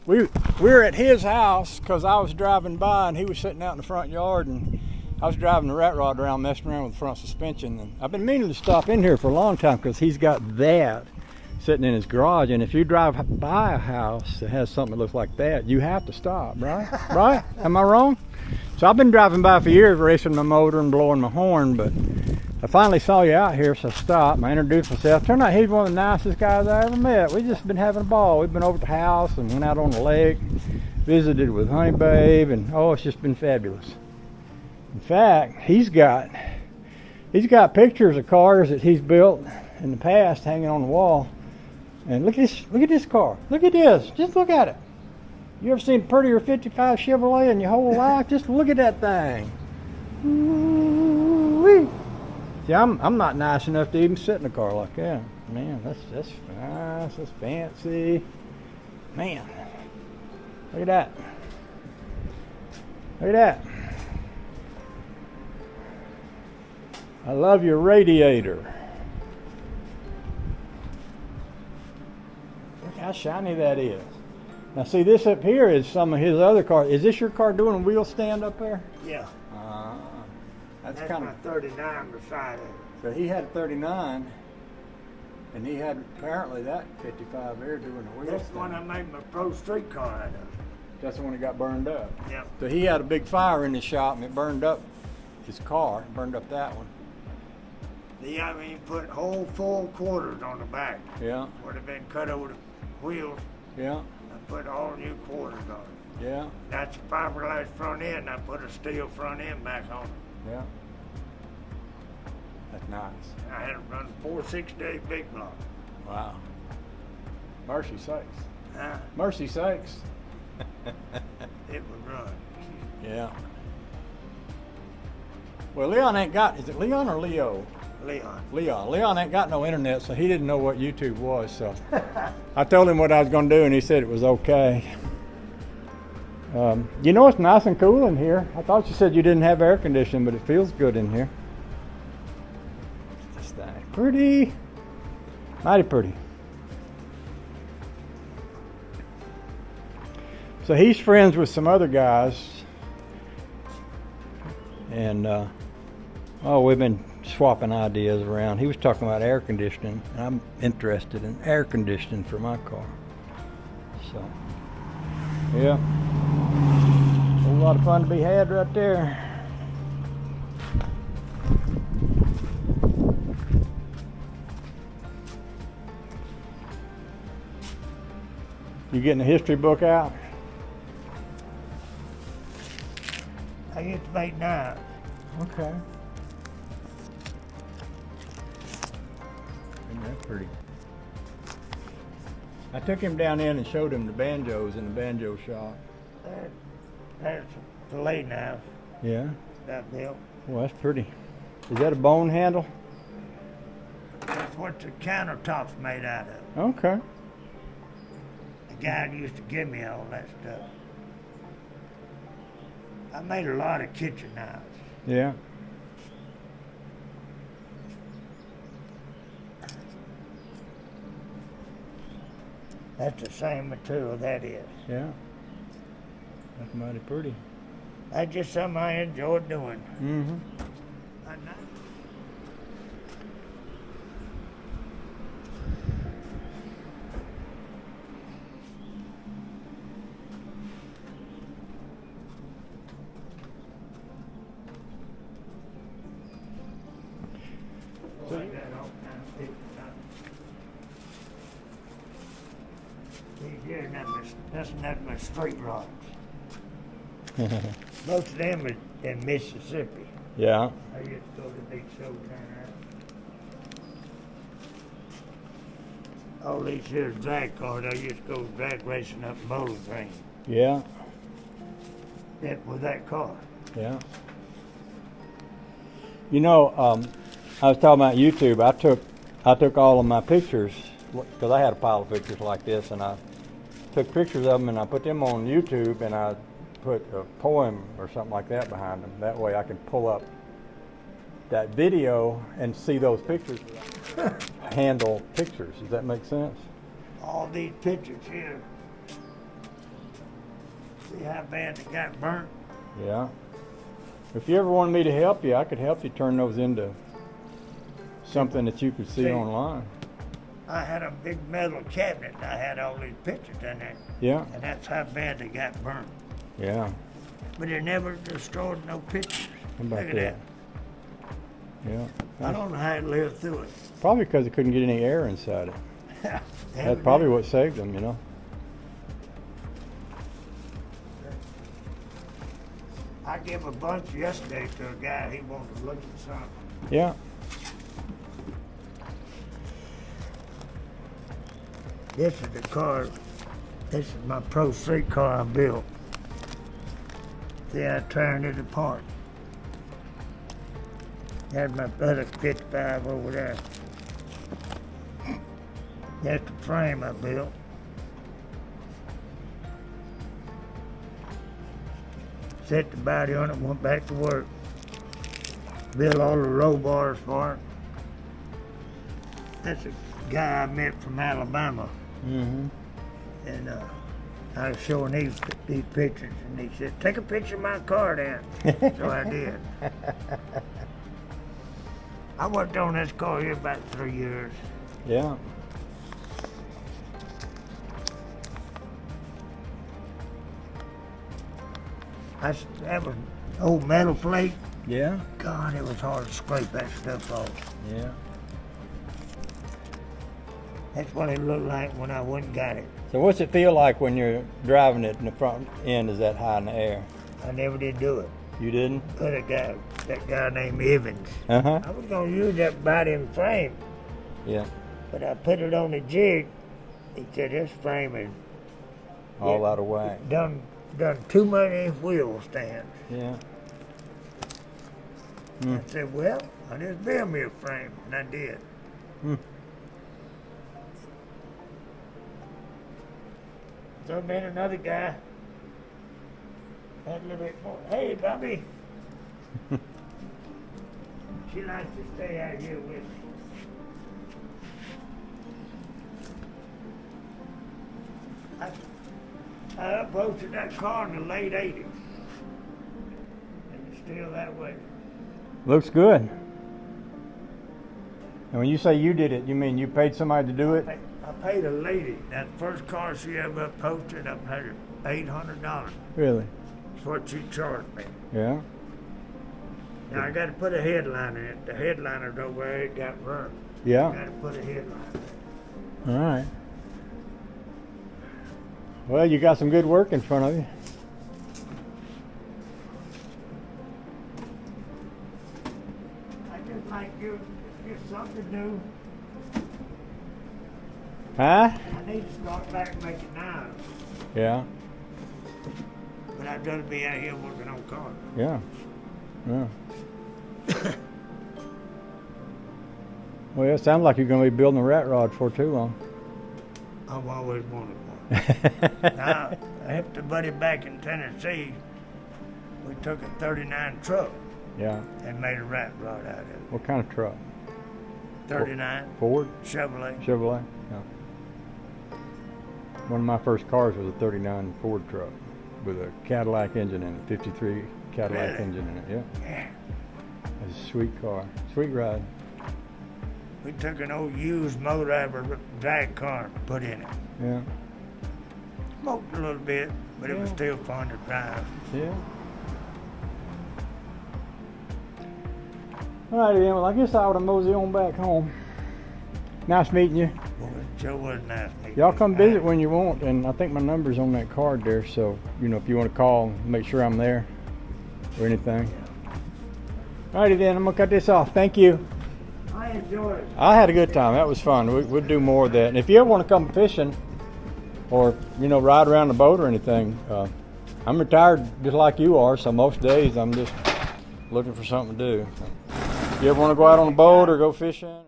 We were at his house because I was driving by and he was sitting out in the front yard, and I was driving the rat rod around, messing around with the front suspension. And I've been meaning to stop in here for a long time because he's got that sitting in his garage. And if you drive by a house that has something that looks like that, you have to stop, right? Right? Am I wrong? So I've been driving by for years, racing my motor and blowing my horn, but I finally saw you out here, so I stopped. I introduced myself. Turned out he's one of the nicest guys I ever met. We've just been having a ball. We've been over at the house and went out on the lake, visited with Honey Babe, and oh, it's just been fabulous. In fact, he's got pictures of cars that he's built in the past hanging on the wall. And look at this car. Look at this. Just look at it. You ever seen a prettier 55 Chevrolet in your whole life? Just look at that thing. Ooh-wee. See, I'm not nice enough to even sit in a car like that. Man, that's nice. That's fancy. Man, look at that. Look at that. I love your radiator. Look how shiny that is. Now see, this up here is some of his other cars. Is this your car doing a wheel stand up there? Yeah. That's kind my of 39 beside it. So he had a 39, and he had apparently that 55 there doing the wheel That's stand. the one I made my pro street car out of. That's the one that got burned up. Yep. So he had a big fire in his shop, and it burned up his car, burned up that one. I mean, put whole full quarters on the back. Yeah. Would have been cut over the wheels. Yeah. I put all new quarters on it. Yeah. That's a fiberglass front end. I put a steel front end back on it. Yeah. That's nice. I had it run 468 big block. Wow. Mercy sakes. Huh? Mercy sakes. It would run. Yeah. Well, Leon ain't got, is it Leon or Leo? Leon. Leon ain't got no internet, so he didn't know what YouTube was, so I told him what I was going to do, and he said it was okay. You know, it's nice and cool in here. I thought you said you didn't have air conditioning, but it feels good in here. This thing, pretty, mighty pretty. So he's friends with some other guys, and we've been swapping ideas around. He was talking about air conditioning, and I'm interested in air conditioning for my car. So, yeah. A whole lot of fun to be had right there. You getting the history book out? I get to make 9. Okay. Isn't that pretty? I took him down in and showed him the banjos in the banjo shop. That's the fillet knife. Yeah? That built. Well, that's pretty. Is that a bone handle? That's what the countertop's made out of. Okay. The guy used to give me all that stuff. I made a lot of kitchen knives. Yeah. That's the same material that is. Yeah. That's mighty pretty. That's just something I enjoy doing. Mm-hmm. That's nothing but straight rods. Most of them are in Mississippi. Yeah. I used to go to the big show down there. All these here drag cars, I used to go drag racing up Bowling Green. Yeah. That was that car. Yeah. You know, I was talking about YouTube. I took all of my pictures because I had a pile of pictures like this, and I took pictures of them and I put them on YouTube, and I put a poem or something like that behind them. That way I can pull up that video and see those pictures. Handle pictures. Does that make sense? All these pictures here, See how bad they got burnt? Yeah. If you ever wanted me to help you, I could help you turn those into something that you could see online. I had a big metal cabinet. I had all these pictures in there. Yeah. And that's how bad they got burnt. Yeah. But they never destroyed no pictures. How about Look at that? Yeah. I don't know how it lived through it. Probably because it couldn't get any air inside it. That's probably what saved them, you know. I gave a bunch yesterday to a guy. He wanted to look at something. Yeah. This is the car. This is my Pro Street car I built. See, I turned it apart. Had my other 55 over there. That's the frame I built. Set the body on it, went back to work. Built all the roll bars for it. That's a guy I met from Alabama. Mm-hmm. And I was showing these pictures, and he said, "Take a picture of my car then." So I did. I worked on this car here about 3 years. Yeah. That was old metal plate. Yeah. God, it was hard to scrape that stuff off. Yeah. That's what it looked like when I went and got it. So what's it feel like when you're driving it and the front end is that high in the air? I never did do it. You didn't? But that guy named Evans. Uh-huh. I was gonna use that body and frame, Yeah. but I put it on the jig. He said, "This frame is All out of whack. done too many wheel stands." Yeah. I said, "Well, I just build me a frame," and I did. Hmm. So then another guy had a little bit more. "Hey, Bobby." She likes to stay out here with me. I upholstered that car in the late 80s. And it's still that way. Looks good. And when you say you did it, you mean you paid somebody to do it? I paid a lady. That first car she ever upholstered, I paid her $800. Really? That's what she charged me. Yeah. Now I got to put a headliner in it. The headliner's over there, it got burnt. Yeah. Got to put a headliner in. All right. Well, you got some good work in front of you. I just like you. It's something new. Huh? I need to start back making knives. Yeah. But I'd rather be out here working on cars. Yeah. Yeah. Well, it sounds like you're going to be building a rat rod for too long. I've always wanted one. Now, I helped a buddy back in Tennessee. We took a 39 truck Yeah. and made a rat rod out of it. What kind of truck? 39 Ford? Chevrolet. Chevrolet? Yeah. One of my first cars was a 39 Ford truck with a Cadillac engine in it, 53 Cadillac Really? engine in it, yeah. Yeah. It's a sweet car. Sweet ride. We took an old used motor drag car and put in it. Yeah. Smoked a little bit, but it was Yeah. still fun to drive. Yeah. All right, then. Well, I guess I ought to mosey on back home. Nice meeting you. Well, it sure was nice meeting Y'all you. come visit when you want, and I think my number's on that card there, so, you know, if you want to call and make sure I'm there or anything. All righty, then. I'm going to cut this off. Thank you. I enjoyed it. I had a good time. That was fun. We'll do more of that. And if you ever want to come fishing or, you know, ride around the boat or anything, I'm retired just like you are, so most days I'm just looking for something to do. If you ever want to go out on a boat or go fishing?